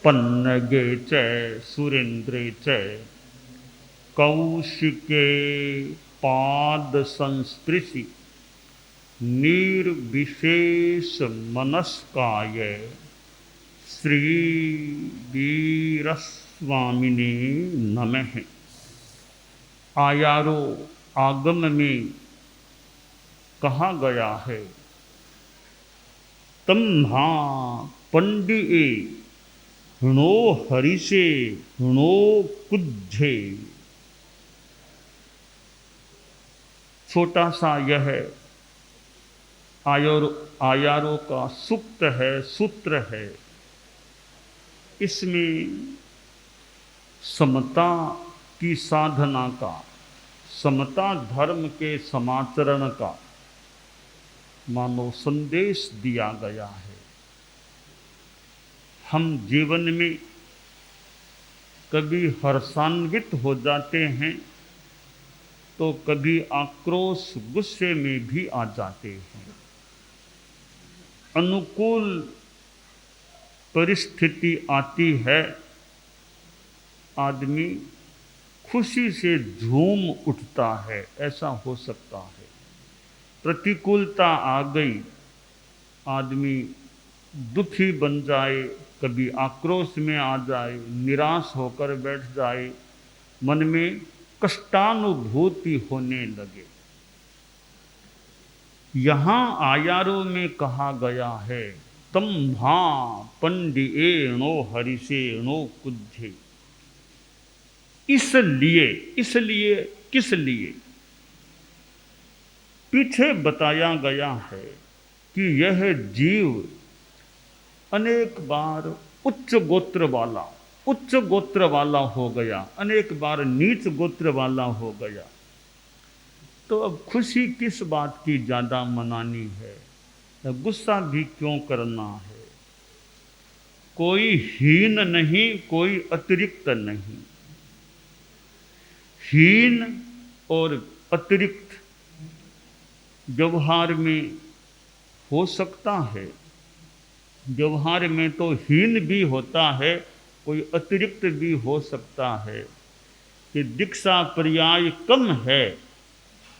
पन्नगे च सुरेन्द्रे च कौशिके पाद संस्पृशि निर्विशेष मनस्काय श्री वीरस्वामिने नमः। आयारो आगम में कहा गया है, तम्हा पंडिए हृणो हरिषे हृणो कुज्झे। छोटा सा यह आयारों का सूक्त है, सूत्र है। इसमें समता की साधना का, समता धर्म के समाचरण का मानो संदेश दिया गया है। हम जीवन में कभी हर्षान्वित हो जाते हैं तो कभी आक्रोश गुस्से में भी आ जाते हैं। अनुकूल परिस्थिति आती है, आदमी खुशी से झूम उठता है, ऐसा हो सकता है। प्रतिकूलता आ गई, आदमी दुखी बन जाए, कभी आक्रोश में आ जाए, निराश होकर बैठ जाए, मन में कष्टानुभूति होने लगे। यहाँ आयारों में कहा गया है, तम्हा पंडिएणो हरिषेणो कुज्झे। इसलिए किस लिए? पीछे बताया गया है कि यह जीव अनेक बार उच्च गोत्र वाला हो गया, अनेक बार नीच गोत्र वाला हो गया। तो अब खुशी किस बात की ज़्यादा मनानी है, गुस्सा भी क्यों करना है? कोई हीन नहीं, कोई अतिरिक्त नहीं। हीन और अतिरिक्त व्यवहार में हो सकता है। व्यवहार में तो हीन भी होता है, कोई अतिरिक्त भी हो सकता है कि दीक्षा पर्याय कम है,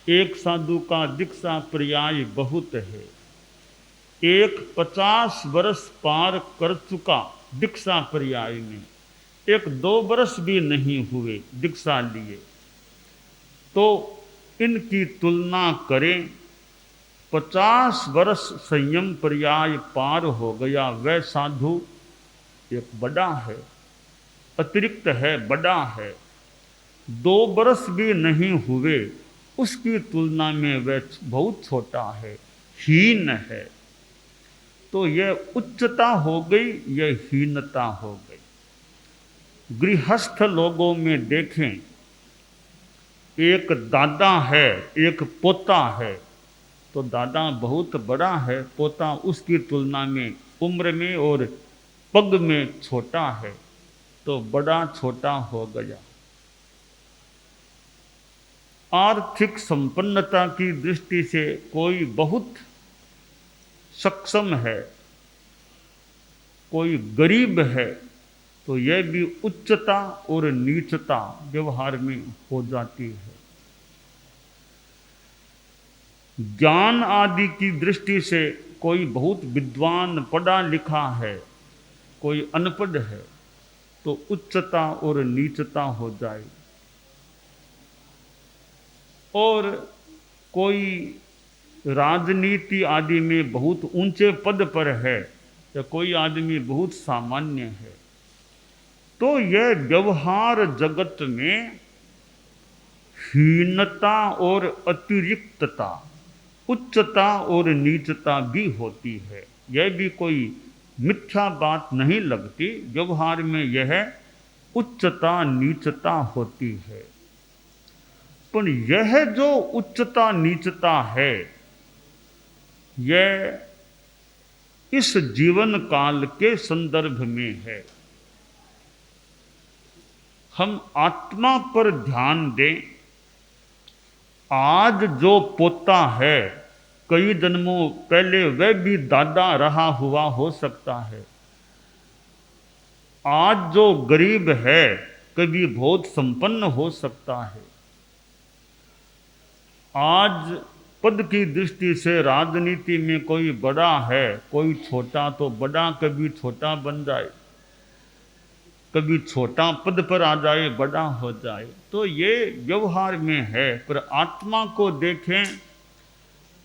एक साधु का दीक्षा पर्याय बहुत है। एक 50 वर्ष पार कर चुका दीक्षा पर्याय में, एक 2 वर्ष भी नहीं हुए दीक्षा लिए, तो इनकी तुलना करें। 50 वर्ष संयम पर्याय पार हो गया, वह साधु एक बड़ा है, अतिरिक्त है, बड़ा है। 2 वर्ष भी नहीं हुए, उसकी तुलना में वह बहुत छोटा है, हीन है। तो यह उच्चता हो गई, यह हीनता हो गई। गृहस्थ लोगों में देखें, एक दादा है, एक पोता है, तो दादा बहुत बड़ा है, पोता उसकी तुलना में उम्र में और पग में छोटा है, तो बड़ा छोटा हो गया। आर्थिक संपन्नता की दृष्टि से कोई बहुत सक्षम है, कोई गरीब है, तो यह भी उच्चता और नीचता व्यवहार में हो जाती है। ज्ञान आदि की दृष्टि से कोई बहुत विद्वान पढ़ा लिखा है, कोई अनपढ़ है, तो उच्चता और नीचता हो जाए। और कोई राजनीति आदि में बहुत ऊंचे पद पर है, या कोई आदमी बहुत सामान्य है, तो यह व्यवहार जगत में हीनता और अतिरिक्तता, उच्चता और नीचता भी होती है। यह भी कोई मिथ्या बात नहीं लगती, व्यवहार में यह उच्चता नीचता होती है। पर यह जो उच्चता नीचता है, यह इस जीवन काल के संदर्भ में है। हम आत्मा पर ध्यान दें। आज जो पोता है, कई जन्मों पहले वह भी दादा रहा हुआ हो सकता है। आज जो गरीब है कभी बहुत संपन्न हो सकता है। आज पद की दृष्टि से राजनीति में कोई बड़ा है, कोई छोटा, तो बड़ा कभी छोटा बन जाए, कभी छोटा पद पर आ जाए, बड़ा हो जाए। तो ये व्यवहार में है। पर आत्मा को देखें,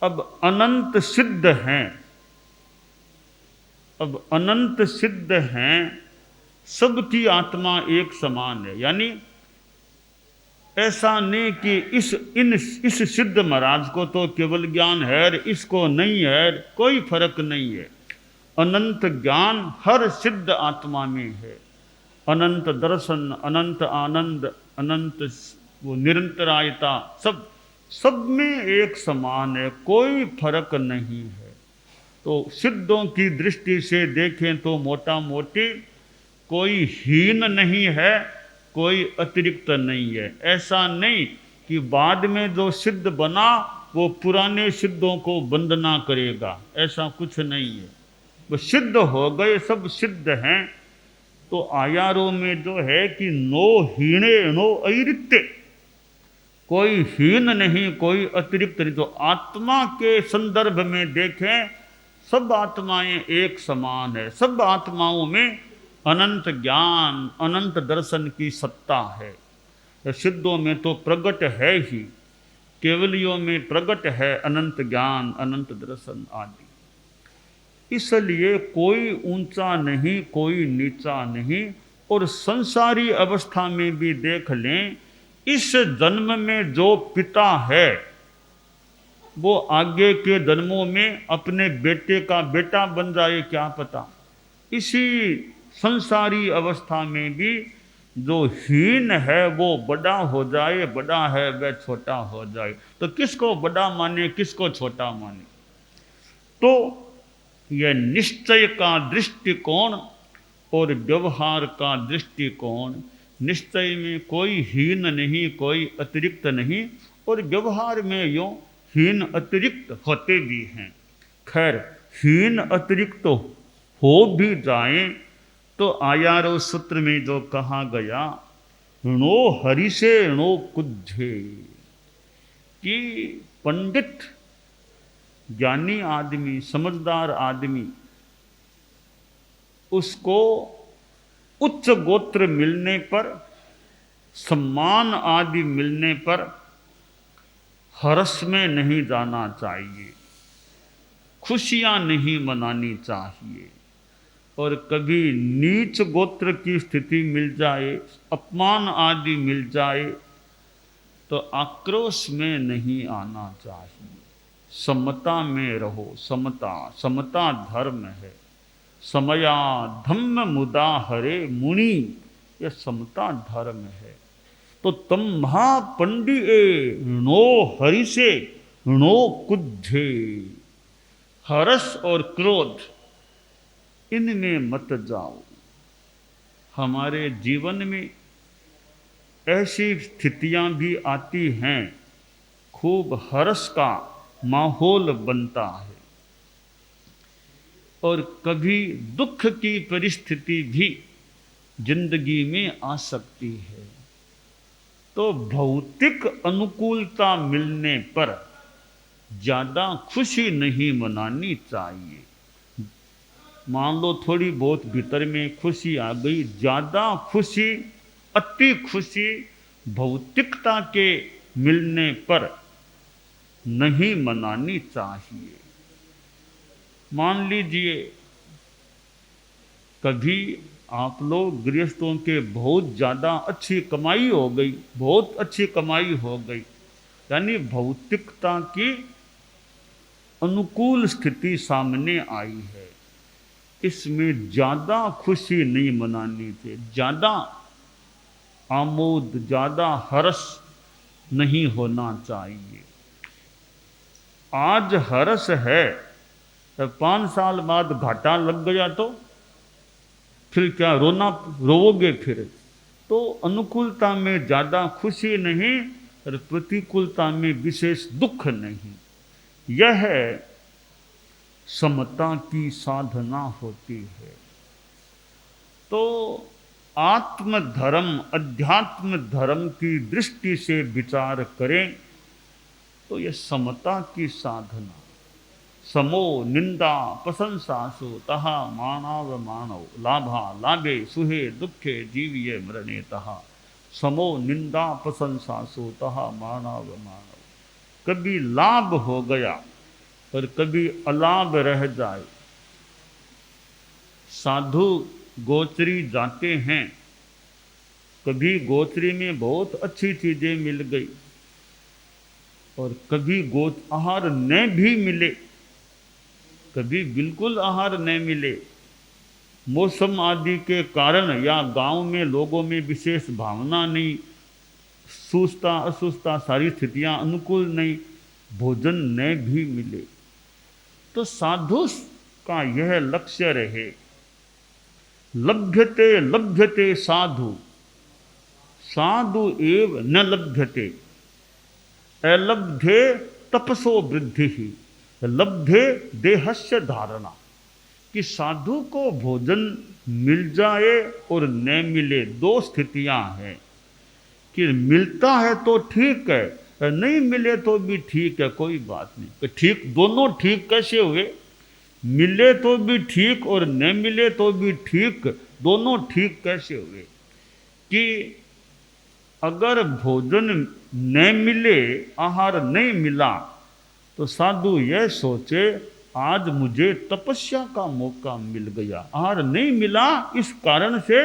अब अनंत सिद्ध हैं, अब अनंत सिद्ध हैं, सबकी आत्मा एक समान है। यानी ऐसा नहीं कि इस सिद्ध महाराज को तो केवल ज्ञान है, इसको नहीं है, कोई फर्क नहीं है। अनंत ज्ञान हर सिद्ध आत्मा में है। अनंत दर्शन, अनंत आनंद, अनंत वो निरंतरायता, सब में एक समान है, कोई फर्क नहीं है। तो सिद्धों की दृष्टि से देखें तो मोटा मोटी कोई हीन नहीं है, कोई अतिरिक्त नहीं है। ऐसा नहीं कि बाद में जो सिद्ध बना वो पुराने सिद्धों को वंदना करेगा, ऐसा कुछ नहीं है। वो सिद्ध हो गए, सब सिद्ध हैं। तो आयारों में जो है कि नो हीणे नो अतिरिक्त, कोई हीन नहीं, कोई अतिरिक्त नहीं। तो आत्मा के संदर्भ में देखें, सब आत्माएं एक समान है। सब आत्माओं में अनंत ज्ञान, अनंत दर्शन की सत्ता है। सिद्धों में तो प्रगट है ही, केवलियों में प्रगट है अनंत ज्ञान, अनंत दर्शन आदि। इसलिए कोई ऊंचा नहीं, कोई नीचा नहीं। और संसारी अवस्था में भी देख लें, इस जन्म में जो पिता है वो आगे के जन्मों में अपने बेटे का बेटा बन जाए, क्या पता। इसी संसारी अवस्था में भी जो हीन है वो बड़ा हो जाए, बड़ा है वह छोटा हो जाए। तो किसको बड़ा माने, किसको छोटा माने? तो यह निश्चय का दृष्टिकोण और व्यवहार का दृष्टिकोण, निश्चय में कोई हीन नहीं, कोई अतिरिक्त नहीं, और व्यवहार में यूँ हीन अतिरिक्त होते भी हैं। खैर, हीन अतिरिक्त हो भी जाएं तो आयारो सूत्र में जो कहा गया, णो हरि से णो कुज्झे, कि पंडित, ज्ञानी आदमी, समझदार आदमी, उसको उच्च गोत्र मिलने पर, सम्मान आदि मिलने पर हर्ष में नहीं जाना चाहिए, खुशियां नहीं मनानी चाहिए। और कभी नीच गोत्र की स्थिति मिल जाए, अपमान आदि मिल जाए, तो आक्रोश में नहीं आना चाहिए। समता में रहो। समता, समता धर्म है। समया धम्म मुदा हरे मुनि, यह समता धर्म है। तो तम महापंडी णो हरि से णो कुज्झे, हर्ष और क्रोध इनमें मत जाओ। हमारे जीवन में ऐसी स्थितियां भी आती हैं, खूब हर्ष का माहौल बनता है, और कभी दुख की परिस्थिति भी जिंदगी में आ सकती है। तो भौतिक अनुकूलता मिलने पर ज़्यादा खुशी नहीं मनानी चाहिए। मान लो थोड़ी बहुत भीतर में खुशी आ गई, ज़्यादा खुशी, अति खुशी भौतिकता के मिलने पर नहीं मनानी चाहिए। मान लीजिए कभी आप लोग गृहस्थों के बहुत ज़्यादा अच्छी कमाई हो गई, बहुत अच्छी कमाई हो गई, यानी भौतिकता की अनुकूल स्थिति सामने आई है, इसमें ज़्यादा खुशी नहीं मनानी चाहिए, ज़्यादा आमोद, ज़्यादा हर्ष नहीं होना चाहिए। आज हर्ष है, तो 5 साल बाद घाटा लग गया तो फिर क्या रोवोगे फिर? तो अनुकूलता में ज़्यादा खुशी नहीं और प्रतिकूलता में विशेष दुख नहीं। यह समता की साधना होती है। तो आत्म धर्म अध्यात्म धर्म की दृष्टि से विचार करें तो ये समता की साधना, समो निंदा प्रशंसासु तहा मानव मानव लाभा लाभे सुहे दुखे जीविये मरणे तहा, समो निंदा प्रशंसासु तहा मानव मानव। कभी लाभ हो गया और कभी अलाभ रह जाए। साधु गोचरी जाते हैं, कभी गोचरी में बहुत अच्छी चीजें मिल गई और कभी आहार न भी मिले, कभी बिल्कुल आहार न मिले। मौसम आदि के कारण या गांव में लोगों में विशेष भावना नहीं, सुस्ता असुस्ता सारी स्थितियां अनुकूल नहीं, भोजन न भी मिले। तो साधु का यह लक्ष्य रहे, लभ्यते लभ्यते साधु साधु एव न लभ्यते, अलब्धे तपसो वृद्धि ही लब्धे देहस्य धारणा। कि साधु को भोजन मिल जाए और न मिले, दो स्थितियां हैं। कि मिलता है तो ठीक है, नहीं मिले तो भी ठीक है, कोई बात नहीं। तो ठीक, दोनों ठीक कैसे हुए? मिले तो भी ठीक और न मिले तो भी ठीक, दोनों ठीक कैसे हुए? कि अगर भोजन न मिले, आहार नहीं मिला, तो साधु यह सोचे आज मुझे तपस्या का मौका मिल गया। आहार नहीं मिला, इस कारण से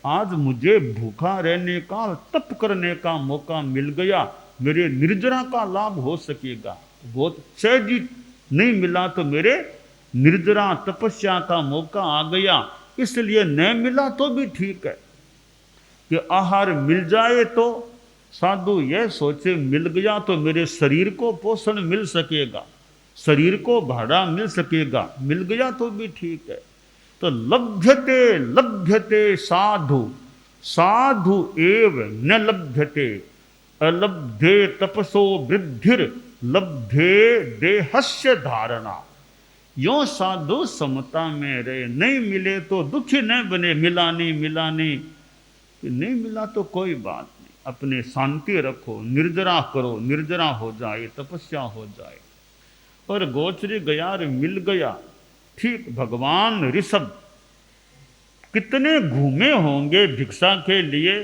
आज मुझे भूखा रहने का, तप करने का मौका मिल गया, मेरे निर्जरा का लाभ हो सकेगा। बहुत सहज नहीं मिला तो मेरे निर्जरा तपस्या का मौका आ गया, इसलिए न मिला तो भी ठीक है। कि आहार मिल जाए तो साधु यह सोचे मिल गया तो मेरे शरीर को पोषण मिल सकेगा, शरीर को भाड़ा मिल सकेगा, मिल गया तो भी ठीक है। तो लभ्यते लभ्यते साधु साधु एव न लभ्यते, अलब्धे तपसो वृद्धिर लब्धे देहस्य धारणा। यो साधु समता में रहे, नहीं मिले तो दुखी न बने, मिला नहीं, नहीं मिला तो कोई बात नहीं, अपने शांति रखो, निर्जरा करो, निर्जरा हो जाए, तपस्या हो जाए। और गोचरी गया मिल गया, ठीक। भगवान ऋषभ कितने घूमे होंगे भिक्षा के लिए,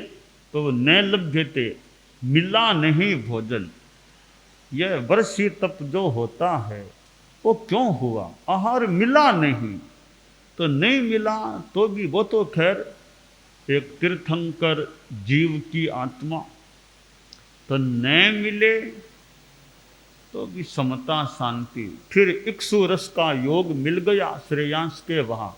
तो न लभ्यते, मिला नहीं भोजन। यह वर्षी तप जो होता है वो क्यों हुआ? आहार मिला नहीं, तो नहीं मिला तो भी वो तो खैर एक तीर्थंकर जीव की आत्मा, तो न मिले तो भी समता शांति। फिर इक्ष्ु रस का योग मिल गया, श्रेयांश के वहां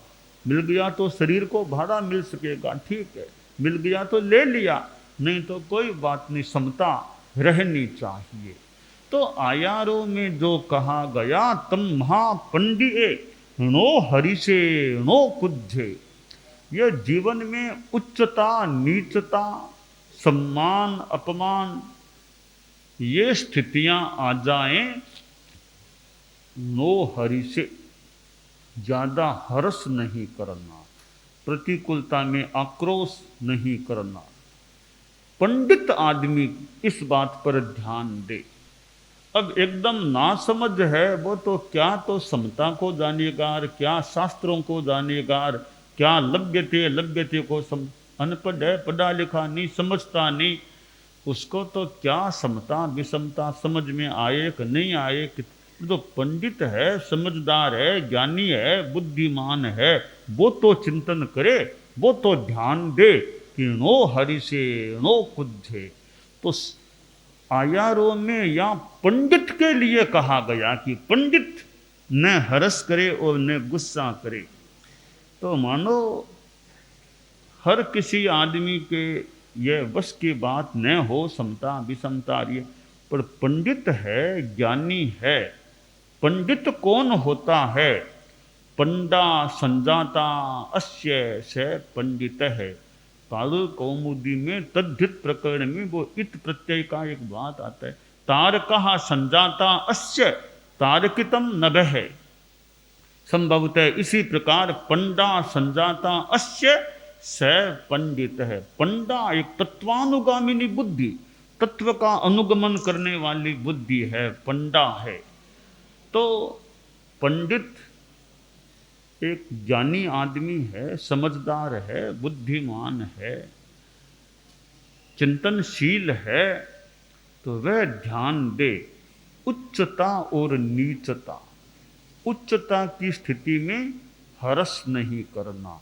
मिल गया तो शरीर को भाड़ा मिल सकेगा, ठीक है। मिल गया तो ले लिया, नहीं तो कोई बात नहीं, समता रहनी चाहिए। तो आयारों में जो कहा गया, तम महापंडिये नो हरिषे नो कुज्जे। यह जीवन में उच्चता नीचता, सम्मान अपमान, ये स्थितियां आ जाएं, नो हरि से ज्यादा हर्ष नहीं करना, प्रतिकूलता में आक्रोश नहीं करना। पंडित आदमी इस बात पर ध्यान दे। अब एकदम नासमझ है वो तो क्या तो समता को जानेगा, क्या शास्त्रों को जानेगा, क्या लभ्यते लभ्यते को अनपढ़ है, पढ़ा लिखा नहीं, समझता नहीं, उसको तो क्या समता विषमता समझ में आए कि नहीं आए। तो पंडित है, समझदार है, ज्ञानी है, बुद्धिमान है, वो तो चिंतन करे, वो तो ध्यान दे कि नो हरि से नो कुज्झे। तो आयारों में या पंडित के लिए कहा गया कि पंडित न हर्ष करे और न गुस्सा करे। तो मानो हर किसी आदमी के यह बस की बात न हो समता विषमता, ये पर पंडित है, ज्ञानी है। पंडित कौन होता है? पंडा संजाता अस्य से पंडित है। काल कौमुदी में तद्धित प्रकरण में वो इत प्रत्यय का एक बात आता है, तारकः संजाता अस्य तारकितम नभः है। संभवतः इसी प्रकार पंडा संजाता अस्य स पंडित है। पंडा एक तत्वानुगामिनी बुद्धि, तत्व का अनुगमन करने वाली बुद्धि है, पंडा है। तो पंडित एक ज्ञानी आदमी है, समझदार है, बुद्धिमान है, चिंतनशील है, तो वह ध्यान दे उच्चता और नीचता। उच्चता की स्थिति में हर्ष नहीं करना,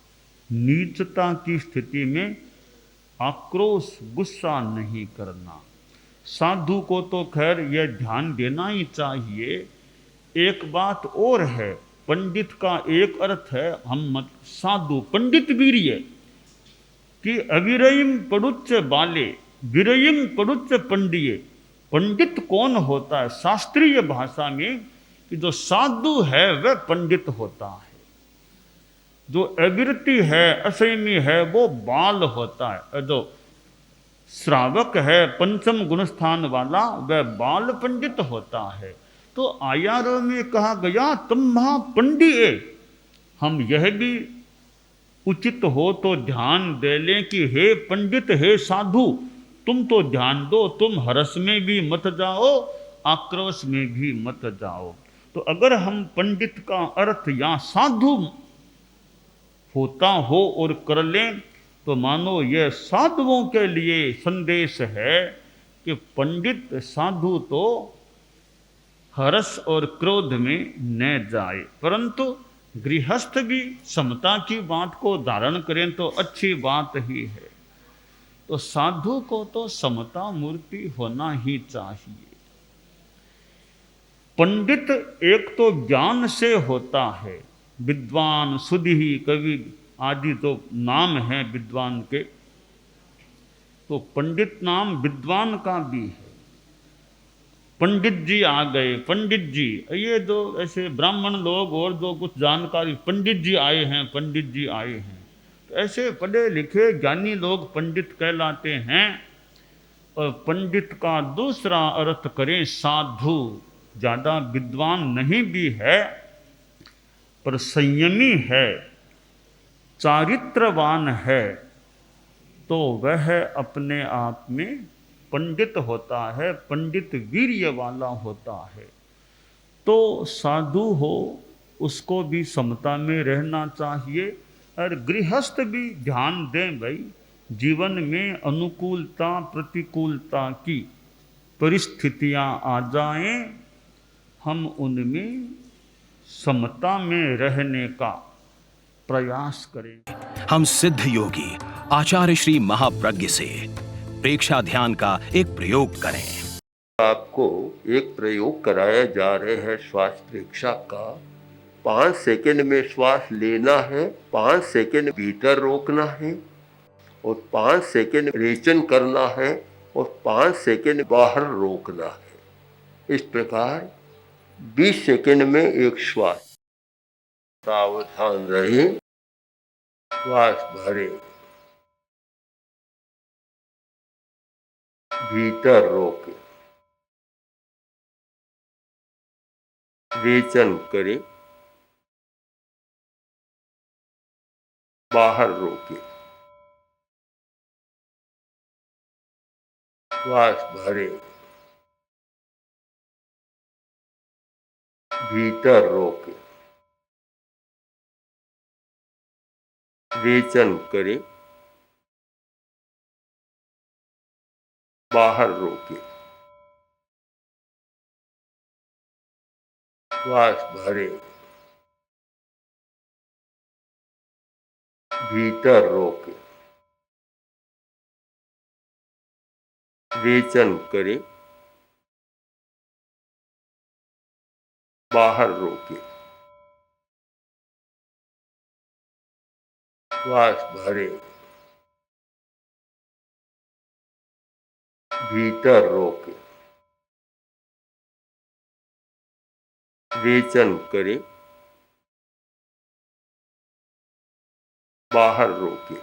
नीचता की स्थिति में आक्रोश गुस्सा नहीं करना। साधु को तो खैर यह ध्यान देना ही चाहिए। एक बात और है, पंडित का एक अर्थ है हम मत साधु पंडित वीर्य कि अविरयम पड़ुच्च बाले विरयम पड़ुच्च पंडिये। पंडित कौन होता है शास्त्रीय भाषा में, कि जो साधु है वह पंडित होता है, जो अविरति है असंयमी है वो बाल होता है, जो श्रावक है पंचम गुणस्थान वाला वह बाल पंडित होता है। तो आयारों में कहा गया तुम महापंडिये। हम यह भी उचित हो तो ध्यान दे लें कि हे पंडित हे साधु, तुम तो ध्यान दो, तुम हर्ष में भी मत जाओ, आक्रोश में भी मत जाओ। तो अगर हम पंडित का अर्थ या साधु होता हो और कर लें, तो मानो यह साधुओं के लिए संदेश है कि पंडित साधु तो हर्ष और क्रोध में न जाए, परंतु गृहस्थ भी समता की बात को धारण करें तो अच्छी बात ही है। तो साधु को तो समता मूर्ति होना ही चाहिए। पंडित एक तो ज्ञान से होता है, विद्वान सुधि कवि आदि तो नाम हैं विद्वान के, तो पंडित नाम विद्वान का भी है। पंडित जी आ गए, पंडित जी, ये जो ऐसे ब्राह्मण लोग और जो कुछ जानकारी, पंडित जी आए हैं, पंडित जी आए हैं, तो ऐसे पढ़े लिखे ज्ञानी लोग पंडित कहलाते हैं। और पंडित का दूसरा अर्थ करें साधु, ज़्यादा विद्वान नहीं भी है पर संयमी है, चारित्रवान है, तो वह अपने आप में पंडित होता है, पंडित वीर्य वाला होता है। तो साधु हो उसको भी समता में रहना चाहिए। और गृहस्थ भी ध्यान दें भाई, जीवन में अनुकूलता प्रतिकूलता की परिस्थितियां आ जाएं, हम उनमें समता में रहने का प्रयास करें। हम सिद्ध योगी आचार्य श्री महाप्रज्ञ से प्रेक्षा ध्यान का एक प्रयोग करें। आपको एक प्रयोग कराया जा रहे हैं श्वास प्रेक्षा का। 5 सेकंड में श्वास लेना है, 5 सेकंड भीतर रोकना है और 5 सेकंड रेचन करना है और 5 सेकंड बाहर रोकना है। इस प्रकार 20 सेकंड में एक श्वास। सावधान रहे, श्वास भरे, भीतर रोके, रेचन करें, बाहर रोके, श्वास भरे, भीतर रोके, रेचन करें, बाहर रोके, श्वास भरे, भीतर रोके, रेचन करें, बाहर रोके, श्वास भरे, भीतर रोके, रेचन करें, बाहर रोके,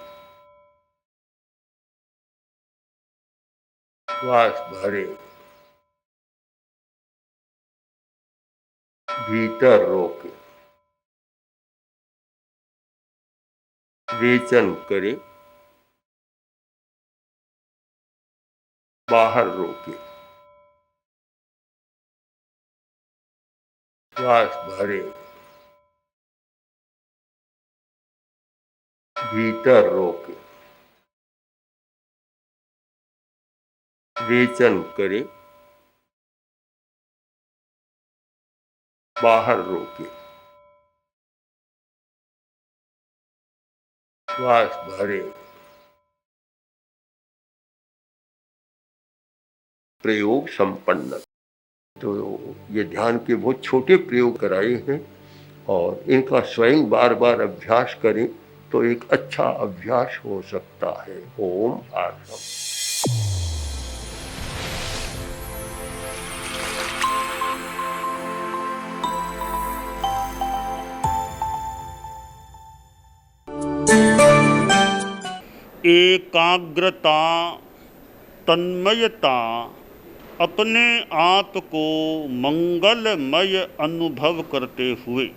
श्वास भरे, भीतर रोके, रेचन करें, बाहर रोकें, श्वास भरें, भीतर रोकें, रेचन करें, बाहर रोकें, श्वास भरें। प्रयोग संपन्न। तो ये ध्यान के बहुत छोटे प्रयोग कराए हैं और इनका स्वयं बार बार अभ्यास करें तो एक अच्छा अभ्यास हो सकता है। ओम आसम। एकाग्रता, तन्मयता, अपने आप को मंगलमय अनुभव करते हुए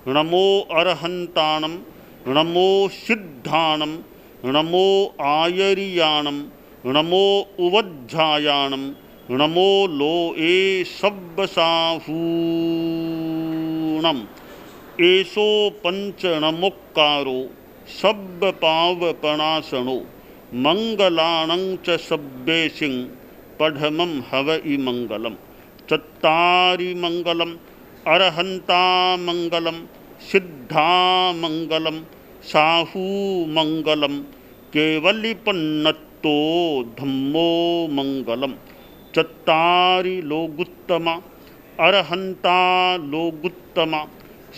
नमो अरहंताणम, नमो सिद्धाणम, नमो आयरियाणम, नमो उवज्झायाणम, नमो लोए सब्बसाहूणम, एसो पंच नमोक्कारो सब्ब पावपणासनो मंगलाणं च सब्बेसिं पढ़मं हवइ मंगलम। चत्तारि मंगलम, अरहंता मंगलम, सिद्धा मंगलम, साहू मंगलम, केवलिपन्नत्तो धम्मो मंगलम। चत्तारि लोगुत्तमा, अरहंता लोगुत्तमा,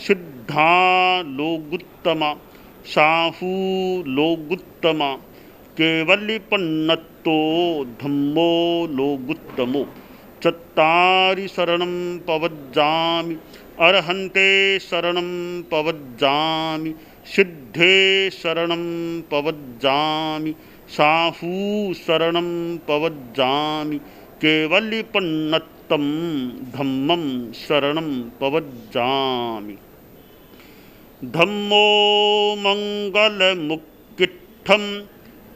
सिद्धा लोगुत्तमा, साहू लोगुत्तमा, केवलिपन्नत्तो धम्मो लोगुत्तमो। चत्तारि शरणं पवज्जामि, अरहन्ते शरणं पवज्जामि, सिद्धे शरणं पवज्जामि, साहू शरणं पवज्जामि, केवलिपन्नत्तं धम्मं शरणं पवज्जामि। धम्मो मंगलमुक्किट्ठम्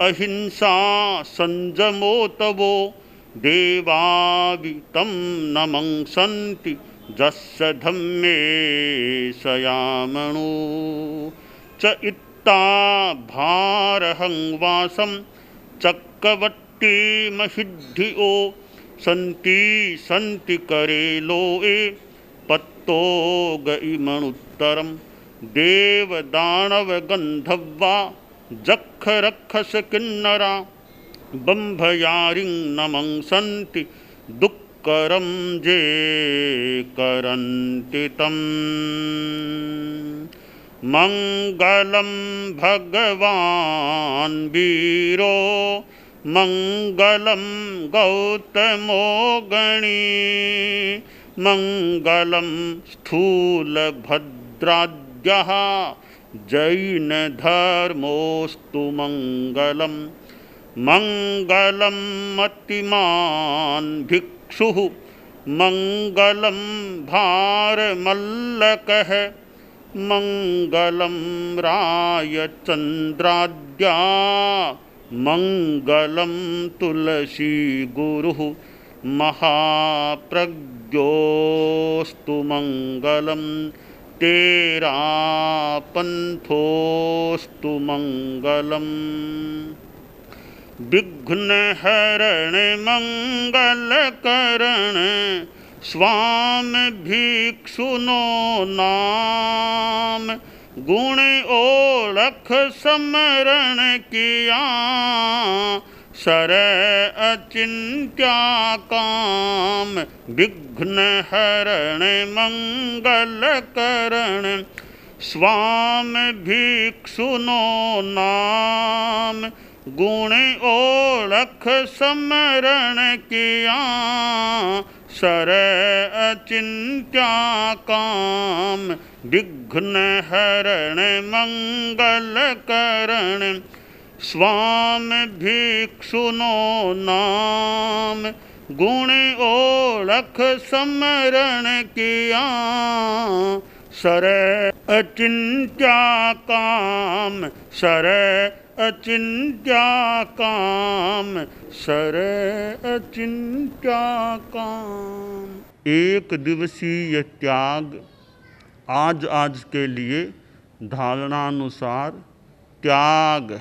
अहिंसा संजमो तवो देवावितं नमंसन्ति जस्य धम्मे सयामणो। च इत्ता भारहं वासं चक्रवर्तीमहिद्धियो सन्ति सन्ति करेलोए पत्तो गइमणुत्तरम्। देवदानव गंधर्वा जख रक्षस किन्नरा बंभयारिं नमंसन्ति दुक्करं जे करन्ति तम्। मंगलं भगवान् वीरो मंगलं गौतमो गणी मंगलं स्थूलभद्राद्यः जैन धर्मोस्तु मंगलम। मंगलम मतिमान् भिक्षुः मंगलम भारमल्लकः मंगलम रायचन्द्राद्या मंगलम तुलसी गुरुः महाप्रज्ञोस्तु मंगलम। तेरा पंथोस्तु मंगलम। विघ्न हरण मंगल करण स्वामी भिक्षुनो नाम। गुण ओळख समरण किया सर अचिंत्या काम। विघ्न हरण मंगल करण स्वामी भिक्षुनो नाम। गुण ओळख समरण किया सर अचिंत्या काम। विघ्न हरण मंगल करण स्वामी भिक्षुनो नाम। गुण ओळख समरण किया सर अचिंत्या काम, सर अचिंत्या काम, सर अचिंत्या काम। एक दिवसीय त्याग, आज आज के लिए धारणानुसार त्याग।